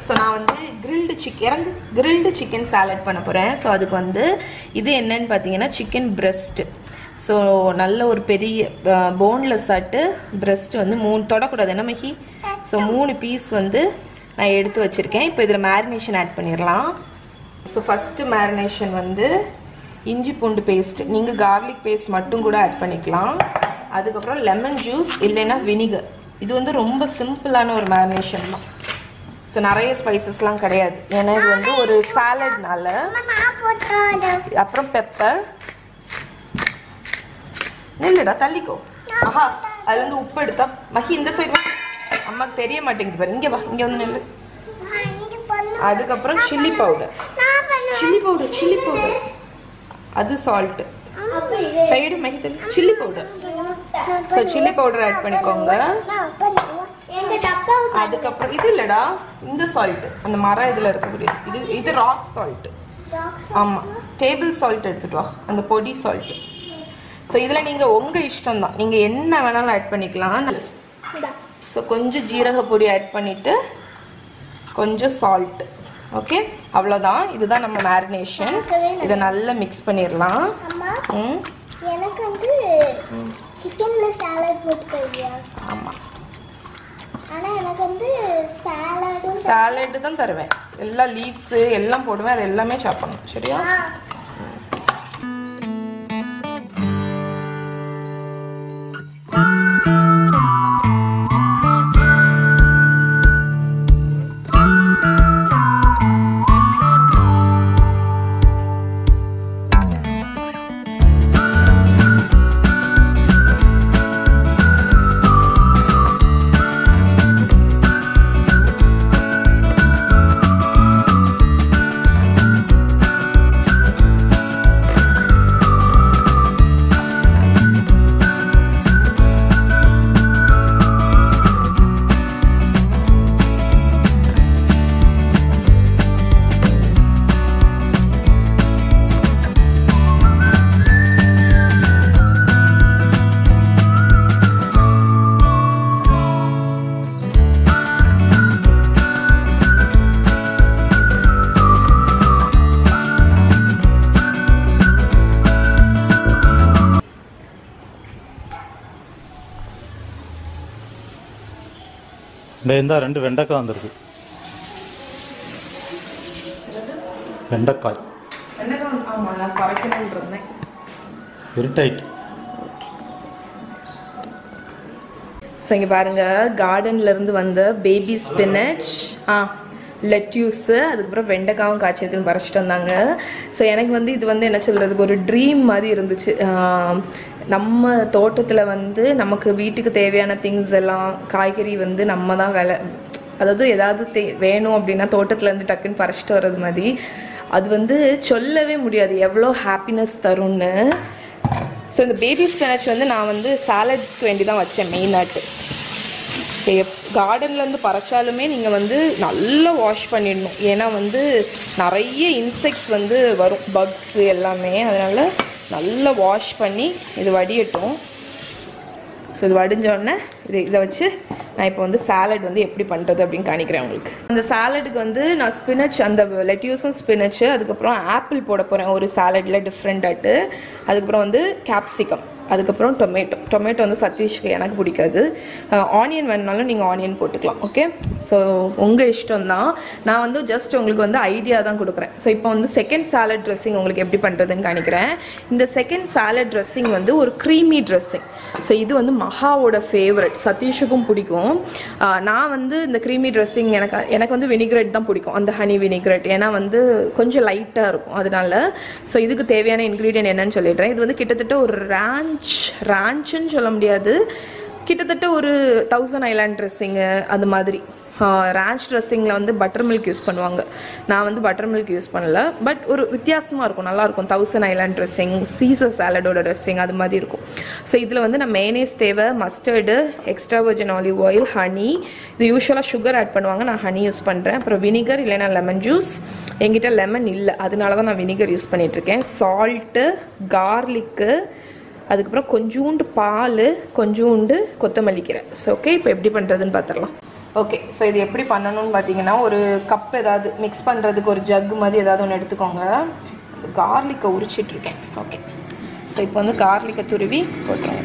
So நான் வந்து grilled chicken salad பண்ண போகிறேன். ஸோ அதுக்கு வந்து இது என்னன்னு பார்த்தீங்கன்னா சிக்கன் பிரெஸ்ட்டு. ஸோ நல்ல ஒரு பெரிய போன்லெஸ் ஆட்டு பிரெஸ்ட் வந்து 3 தொடக்கூடாது என்ன மஹி. ஸோ 3 பீஸ் வந்து நான் எடுத்து வச்சுருக்கேன். இப்போ இதில் மேரினேஷன் ஆட் பண்ணிடலாம். ஸோ ஃபஸ்ட்டு மேரினேஷன் வந்து இஞ்சி பூண்டு பேஸ்ட், நீங்கள் கார்லிக் பேஸ்ட் மட்டும் கூட ஆட் பண்ணிக்கலாம். அதுக்கப்புறம் லெமன் ஜூஸ் இல்லைன்னா வினிகர். இது வந்து ரொம்ப சிம்பிளான ஒரு மேரினேஷன் தான். ஸோ நிறைய ஸ்பைசஸ்லாம் கிடையாது, ஏன்னா இது வந்து ஒரு சாலட்னால. அப்புறம் பெப்பர், நெல்லுடா தள்ளிக்கோ. ஆஹா, அதுல இருந்து உப்பு எடுத்தா மஹி இந்த சைடு வா, அம்மாக்கு தெரிய மாட்டேங்குது பாரு, இங்க வா, இங்க வந்து நெல்லு. அதுக்கப்புறம் சில்லி பவுடர், அது சால்ட், கைடு மஹி தள்ளி chilli powder. So chilli powder add பண்ணிக்கோங்க. அதுக்கப்புறம் இது இல்லடா, இந்த சால்ட் அந்த மரம் இதுல இருக்கக்கூடிய இது ராக் சால்ட். ஆமா, டேபிள் சால்ட் எடுத்துட்டு வா, அந்த பொடி சால்ட். ஸோ இதில் நீங்கள் உங்கள் இஷ்டம் தான், நீங்கள் என்ன வேணாலும் ஆட் பண்ணிக்கலாம். ஸோ கொஞ்சம் ஜீரக பொடி ஆட் பண்ணிவிட்டு கொஞ்சம் சால்ட். ஓகே, அவ்வளோதான். இதுதான் நம்ம மேரினேஷன். இதை நல்லா மிக்ஸ் பண்ணிடலாம். எனக்கு வந்து சிக்கன்ல சாலட் போட்டுக்கறியா? ஆமாம், ஆனால் எனக்கு வந்து சாலடு தான் தருவேன். எல்லா லீவ்ஸு எல்லாம் போடுவேன், அது எல்லாமே சாப்பிடணும். சரியா? இந்த 2 வெண்டைக்காய் வந்திருக்கு. வெண்டைக்காய் இருட்டாயிட்டு. ஸோ இங்கே பாருங்கள், கார்டன்லேருந்து வந்த பேபி ஸ்பினச், லெட்யூஸு, அதுக்கப்புறம் வெண்டைக்காவும் காய்ச்சிருக்குன்னு பறிச்சிட்டு வந்தாங்க. ஸோ எனக்கு வந்து இது வந்து என்ன சொல்கிறதுக்கு ஒரு ட்ரீம் மாதிரி இருந்துச்சு. நம்ம தோட்டத்தில் வந்து நமக்கு வீட்டுக்கு தேவையான திங்ஸ் எல்லாம், காய்கறி வந்து நம்ம தான் அதாவது ஏதாவது வேணும் அப்படின்னா தோட்டத்துலேருந்து டக்குன்னு பறிச்சிட்டு வர்றது மாதிரி. அது வந்து சொல்லவே முடியாது எவ்வளோ ஹாப்பினஸ் தரும்னு. ஸோ இந்த பேபி ஸ்பினச் வந்து நான் வந்து சாலட்ஸ்க்கு வேண்டி தான் வச்சேன் மெயினாட்டு. கார்டன்லேருந்து பறிச்சாலுமே நீங்கள் வந்து நல்லா வாஷ் பண்ணிடணும், ஏன்னா வந்து நிறைய இன்செக்ட்ஸ் வந்து வரும், பக்ஸு எல்லாமே. அதனால் நல்லா வாஷ் பண்ணி இது வடியட்டும். ஸோ இது வடிஞ்சோடனே இதை வச்சு நான் இப்போ வந்து சாலட் வந்து எப்படி பண்ணுறது அப்படின்னு காணிக்கிறேன் உங்களுக்கு. அந்த சாலடுக்கு வந்து நான் ஸ்பினச், அந்த லெட்யூஸும் ஸ்பினச்சு, அதுக்கப்புறம் ஆப்பிள் போட போகிறேன் ஒரு சாலடில் டிஃப்ரெண்டாட்டு. அதுக்கப்புறம் வந்து கேப்சிகம், அதுக்கப்புறம் டொமேட்டோ வந்து சதீஷ்க்கு, எனக்கு பிடிக்காது. ஆனியன் வேணுனாலும் நீங்கள் ஆனியன் போட்டுக்கலாம். ஓகே, ஸோ உங்கள் இஷ்டம் தான். நான் வந்து ஜஸ்ட் உங்களுக்கு வந்து ஐடியா தான் கொடுக்குறேன். ஸோ இப்போ வந்து செகண்ட் சாலட் ட்ரெஸ்ஸிங் உங்களுக்கு எப்படி பண்ணுறதுன்னு காணிக்கிறேன். இந்த செகண்ட் சாலட் ட்ரெஸ்ஸிங் வந்து ஒரு க்ரீமி ட்ரெஸ்ஸிங். ஸோ இது வந்து மகாவோட ஃபேவரட், சதீஷுக்கும் பிடிக்கும். நான் வந்து இந்த க்ரீமி ட்ரெஸ்ஸிங் எனக்கு வந்து வினிகிரெட் தான் பிடிக்கும், அந்த ஹனி வினிகிரெட், ஏன்னா வந்து கொஞ்சம் லைட்டாக இருக்கும் அதனால. ஸோ இதுக்கு தேவையான இன்க்ரீடியன்ட் என்னன்னு சொல்லிடுறேன். இது வந்து கிட்டத்தட்ட ஒரு ரான்ச்சுன்னு சொல்ல முடியாது, கிட்டத்தட்ட ஒரு 1000 ஐலாண்ட் ட்ரெஸ்ஸிங்கு அது மாதிரி. ranch ட்ரெஸ்ஸிங்கில் வந்து பட்டர் மில்க் யூஸ் பண்ணுவாங்க. நான் வந்து பட்டர் மில்க் யூஸ் பண்ணல, பட் ஒரு வித்தியாசமாக இருக்கும், நல்லாயிருக்கும். 1000 ஐலாண்ட் ட்ரெஸ்ஸிங், சீசர் சாலடோட ட்ரெஸ்ஸிங் அது மாதிரி இருக்கும். ஸோ இதில் வந்து நான் மேனேஸ் தேவை, mustard, extra virgin olive oil, honey. இது யூஸ்வலாக சுகர் ஆட் பண்ணுவாங்க, நான் ஹனி யூஸ் பண்ணுறேன். அப்புறம் வினிகர் இல்லைனா லெமன் ஜூஸ். என்கிட்ட லெமன் இல்லை, அதனால தான் நான் வினிகர் யூஸ் பண்ணிகிட்ருக்கேன். சால்ட்டு, கார்லிக்கு, அதுக்கப்புறம் கொஞ்சோண்டு பால், கொஞ்சோண்டு கொத்தமல்லி கீரை. ஸோ ஓகே, இப்போ எப்படி பண்ணுறதுன்னு பார்த்துடலாம். ஓகே, ஸோ இது எப்படி பண்ணணும்னு பார்த்தீங்கன்னா, ஒரு கப் ஏதாவது மிக்ஸ் பண்ணுறதுக்கு ஒரு ஜக்கு மாதிரி ஏதாவது ஒன்று எடுத்துக்கோங்க. கார்லிக்கை உரிச்சிட்ருக்கேன். ஓகே, ஸோ இப்போ வந்து கார்லிக்கை துருவி போட்டுருங்க.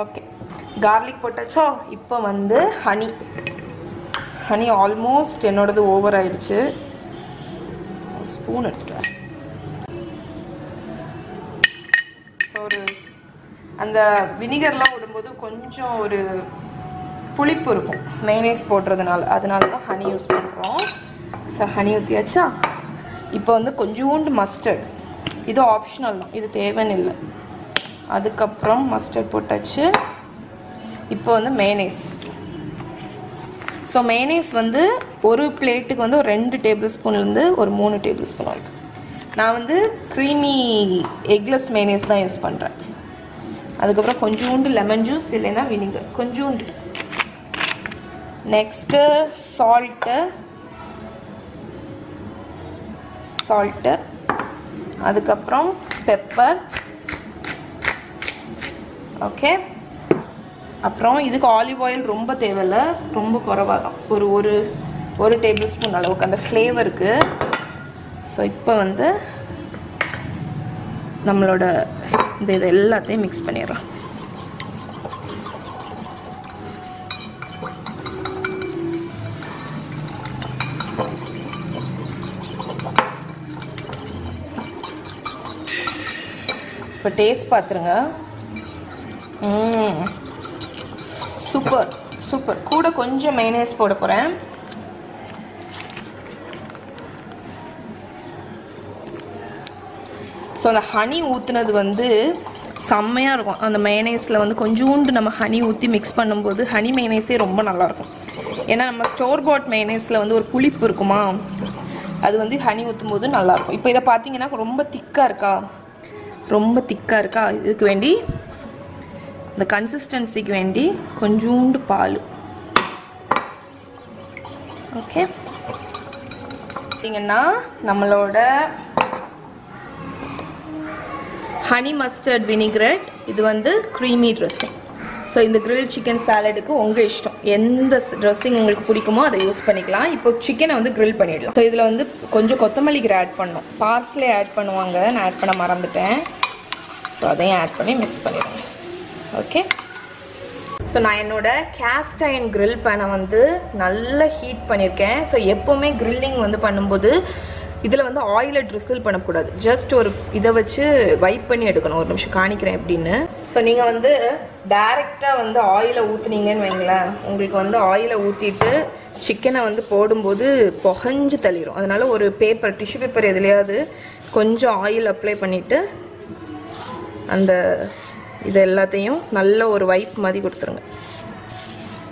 ஓகே, கார்லிக் போட்டாச்சோ. இப்போ வந்து ஹனி ஆல்மோஸ்ட் என்னோடது ஓவர் ஆயிடுச்சு. ஸ்பூன் எடுத்துட்டு வரேன். ஒரு அந்த வினிகர்லாம் விடும்போது கொஞ்சம் ஒரு புளிப்பு இருக்கும் மைனேஸ் போடுறதுனால, அதனால தான் ஹனி யூஸ் பண்ணுறோம். ஸோ ஹனி ஊற்றியாச்சா. இப்போ வந்து கொஞ்சோண்டு மஸ்டர்ட், இது ஆப்ஷனல் தான், இது தேவைன்னு இல்லை. அதுக்கப்புறம் மஸ்டர்ட் போட்டாச்சு. இப்போ வந்து மேனேஸ். ஸோ மேனேஸ் வந்து ஒரு பிளேட்டுக்கு வந்து ஒரு 2 டேபிள் ஸ்பூன்லேருந்து ஒரு 3 டேபிள் ஸ்பூன் வரைக்கும். நான் வந்து க்ரீமி எக்லெஸ் மேனேஸ் தான் யூஸ் பண்ணுறேன். அதுக்கப்புறம் கொஞ்சோண்டு லெமன் ஜூஸ் இல்லைன்னா வினிகர் கொஞ்சோண்டு. நெக்ஸ்ட்டு சால்ட்டு, அதுக்கப்புறம் பெப்பர். ஓகே, அப்புறம் இதுக்கு ஆலிவ் ஆயில் ரொம்ப தேவையில்லை, ரொம்ப குறைவாக தான், ஒரு டேபிள் ஸ்பூன் அளவுக்கு அந்த ஃப்ளேவருக்கு. ஸோ இப்போ வந்து நம்மளோட இது எல்லாத்தையும் மிக்ஸ் பண்ணிடலாம். இப்போ டேஸ்ட் பார்த்துருங்க. Super super. கூட கொஞ்சம் மைனேஸ் போட போகிறேன். ஸோ அந்த ஹனி ஊற்றுனது வந்து செம்மையாக இருக்கும். அந்த மைனேஸில் வந்து கொஞ்சோண்டு நம்ம ஹனி ஊற்றி மிக்ஸ் பண்ணும்போது ஹனி மைனேஸே ரொம்ப நல்லாயிருக்கும். ஏன்னா நம்ம ஸ்டோர் பாட் மைனேஸில் வந்து ஒரு புளிப்பு இருக்குமா, அது வந்து ஹனி ஊற்றும் போது நல்லாயிருக்கும். இப்போ இதை பார்த்தீங்கன்னா ரொம்ப திக்காக இருக்கா, இதுக்கு வேண்டி இந்த கன்சிஸ்டன்சிக்கு வேண்டி கொஞ்சோண்டு பால். ஓகே, பார்த்தீங்கன்னா நம்மளோட ஹனி மஸ்டர்ட் வினிகரட், இது வந்து க்ரீமி ட்ரெஸ்ஸிங். ஸோ இந்த கிரில் சிக்கன் சாலடுக்கு உங்கள் இஷ்டம், எந்த ட்ரெஸ்ஸிங் உங்களுக்கு பிடிக்குமோ அதை யூஸ் பண்ணிக்கலாம். இப்போ சிக்கனை வந்து கிரில் பண்ணிடலாம். ஸோ இதில் வந்து கொஞ்சம் கொத்தமல்லி கீரை ஆட் பண்ணோம், பார்ஸ்லே ஆட் பண்ணுவாங்க, நான் ஆட் பண்ண மறந்துட்டேன். ஸோ அதையும் ஆட் பண்ணி மிக்ஸ் பண்ணிடுவேன். ஓகே, ஸோ நான் என்னோட கேஸ்ட் அயர்ன் கிரில் பேனை வந்து நல்லா ஹீட் பண்ணியிருக்கேன். ஸோ எப்போவுமே கிரில்லிங் வந்து பண்ணும்போது இதில் வந்து ஆயிலை ட்ரிசில் பண்ணக்கூடாது, ஜஸ்ட் ஒரு இதை வச்சு வைப் பண்ணி எடுக்கணும். ஒரு நிமிஷம் காணிக்கிறேன் எப்படின்னு. ஸோ நீங்கள் வந்து டைரெக்டாக வந்து ஆயிலை ஊற்றுனீங்கன்னு வைங்களேன், உங்களுக்கு வந்து ஆயிலை ஊற்றிட்டு சிக்கனை வந்து போடும்போது புகஞ்சு தள்ளிடும். அதனால ஒரு பேப்பர், டிஷ்யூ பேப்பர் எதுலையாவது கொஞ்சம் ஆயில் அப்ளை பண்ணிவிட்டு அந்த இது எல்லாத்தையும் நல்ல ஒரு வைப் மாதிரி கொடுத்துருங்க.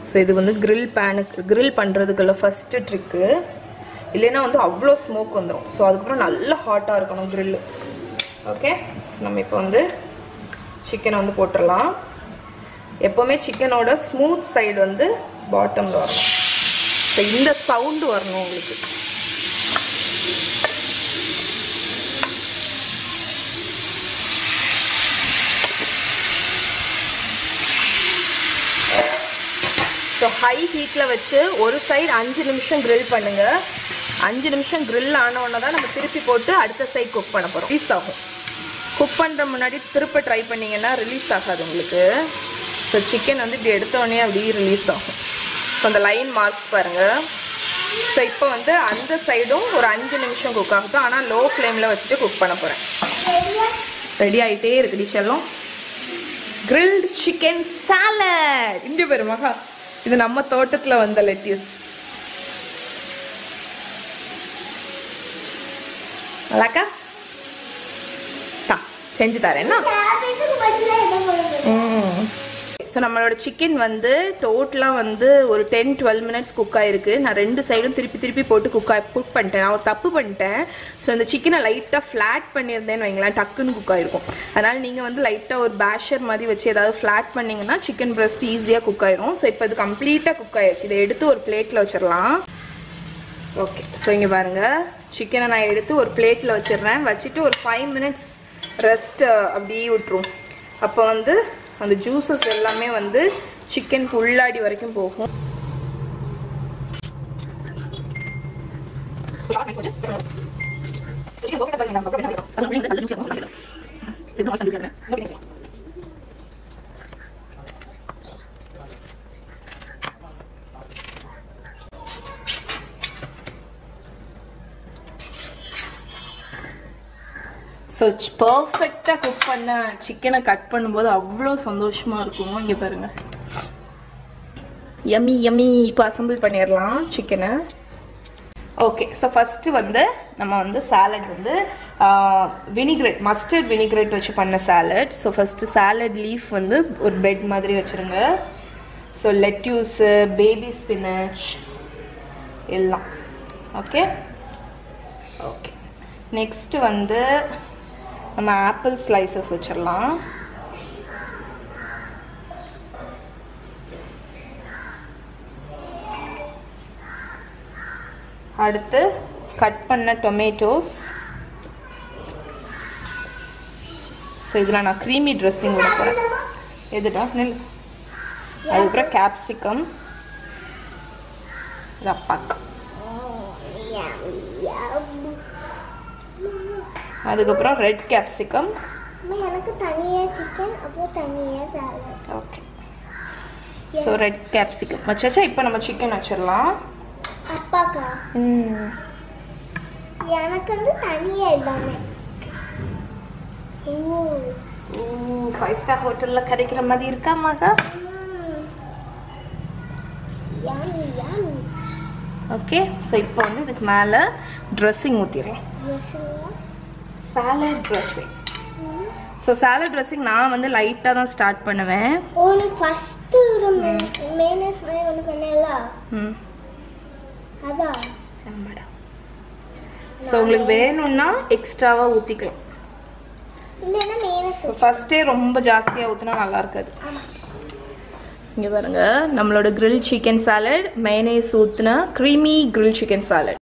ஸோ இது வந்து கிரில் பேனுக்கு கிரில் பண்ணுறதுக்குள்ள ஃபஸ்ட்டு ட்ரிக்கு. இல்லைன்னா வந்து அவ்வளோ ஸ்மோக் வந்துடும். ஸோ அதுக்கப்புறம் நல்லா ஹாட்டாக இருக்கணும் கிரில்லு. ஓகே, நம்ம இப்போ வந்து சிக்கனை வந்து போட்டுடலாம். எப்போவுமே சிக்கனோட ஸ்மூத் சைடு வந்து பாட்டமில் வரணும். ஸோ இந்த சவுண்டு வரணும் உங்களுக்கு. ஸோ ஹை ஹீட்டில் வச்சு ஒரு சைடு 5 நிமிஷம் கிரில் பண்ணுங்கள். 5 நிமிஷம் கிரில் ஆனோடனே தான் நம்ம திருப்பி போட்டு அடுத்த சைடு குக் பண்ண போகிறோம். ரிலீஸ் ஆகும். குக் பண்ணுற முன்னாடி திருப்ப ட்ரை பண்ணிங்கன்னா ரிலீஸ் ஆகாது உங்களுக்கு. ஸோ சிக்கன் வந்து இப்படி எடுத்தோடனே அப்படியே ரிலீஸ் ஆகும். ஸோ அந்த லைன் மார்க்ஸ் பாருங்கள். ஸோ இப்போ வந்து அந்த சைடும் ஒரு 5 நிமிஷம் குக் ஆகுது. ஆனால் லோ ஃப்ளேமில் வச்சுட்டு குக் பண்ண போகிறேன். ரெடி ஆகிட்டே இருக்குடி செல்லம். Grilled chicken salad. இங்கே பேரு மகா, இது நம்ம தோட்டத்தில் வந்த லெட்யூஸ். நல்லாக்கா? செஞ்சு தரேன்னா. ஸோ நம்மளோட சிக்கன் வந்து டோட்டலாக வந்து ஒரு 10-12 மினிட்ஸ் குக் ஆகிருக்கு. நான் 2 சைடும் திருப்பி போட்டு குக் பண்ணிட்டேன். நான் ஒரு தப்பு பண்ணிட்டேன். ஸோ இந்த சிக்கனை லைட்டாக ஃப்ளாட் பண்ணியிருந்தேன்னு வைங்களேன், டக்குன்னு குக் ஆகிருக்கும். அதனால் நீங்கள் வந்து லைட்டாக ஒரு பேஷர் மாதிரி வச்சு ஏதாவது ஃப்ளாட் பண்ணிங்கன்னா சிக்கன் பிரெஸ்ட் ஈஸியாக குக் ஆயிரும். ஸோ இப்போ இது கம்ப்ளீட்டாக குக் ஆயிடுச்சு. இதை எடுத்து ஒரு பிளேட்டில் வச்சிடலாம். ஓகே, ஸோ இங்கே பாருங்கள், சிக்கனை நான் எடுத்து ஒரு பிளேட்டில் வச்சிடுறேன். வச்சுட்டு ஒரு 5 மினிட்ஸ் ரெஸ்ட் அப்படியே விட்டுரும். அப்போ வந்து அந்த ஜூஸஸ் எல்லாமே வந்து சிக்கன் உள்ளாடி வரைக்கும் போகும். ஸோ பர்ஃபெக்டாக குக் பண்ண சிக்கனை கட் பண்ணும்போது அவ்வளோ சந்தோஷமாக இருக்கும். இங்கே பாருங்கள், யம்மி. இப்போ அசம்பிள் பண்ணிடலாம் சிக்கனை. ஓகே, ஸோ ஃபஸ்ட்டு வந்து நம்ம வந்து சாலட் வந்து வினிக்ரெட், மஸ்டர்ட் வினிக்ரெட் வச்சு பண்ண salad. So first salad leaf வந்து ஒரு பெட் மாதிரி வச்சுருங்க. ஸோ லெட்யூஸு, பேபி ஸ்பினச் எல்லாம் ஓகே. நெக்ஸ்ட்டு வந்து நம்ம ஆப்பிள் ஸ்லைசஸ் வச்சிடலாம். அடுத்து கட் பண்ண டொமேட்டோஸ். ஸோ இதில் நான் க்ரீமி ட்ரெஸ்ஸிங் விட போகிறேன். எதுடா நெல். அதுக்கப்புறம் கேப்சிகம், ரப்பாக்கு, அதுக்கப்புறம் ரெட் கேப்சிகம். எனக்கு தனியா சிக்கன், அப்புறம் தனியா salad. Okay, so red capsicum வச்சாச்சா. இப்போ நம்ம சிக்கன் வச்சிடலாம். அப்பாக்கா எனக்கு வந்து தனியா எல்லாமே. 5 ஸ்டார் ஹோட்டலில் கிடைக்கிற மாதிரி இருக்கா மகா? ஓகே, ஸோ இப்போ வந்து இதுக்கு மேலே ட்ரெஸ்ஸிங் ஊற்றிடலாம். Salad dressing. So salad dressing நான் வந்து லைட்டாக தான் ஸ்டார்ட் பண்ணுவேன். ஃபஸ்ட்டு ஒரு மேனேஜ் மாதிரி ஒன்று பண்ணல. அதான் ஆமாடா. ஸோ உங்களுக்கு வேணும்னா எக்ஸ்ட்ராவாக ஊற்றிக்கலாம். இல்லைன்னா மேனேஜ் ஃபஸ்ட்டே ரொம்ப ஜாஸ்தியாக ஊற்றினா நல்லா இருக்காது. இங்கே பாருங்க, நம்மளோட கிரில் சிக்கன் சாலட், மைனேஸ் ஊற்றின க்ரீமி கிரில் சிக்கன் சாலட்.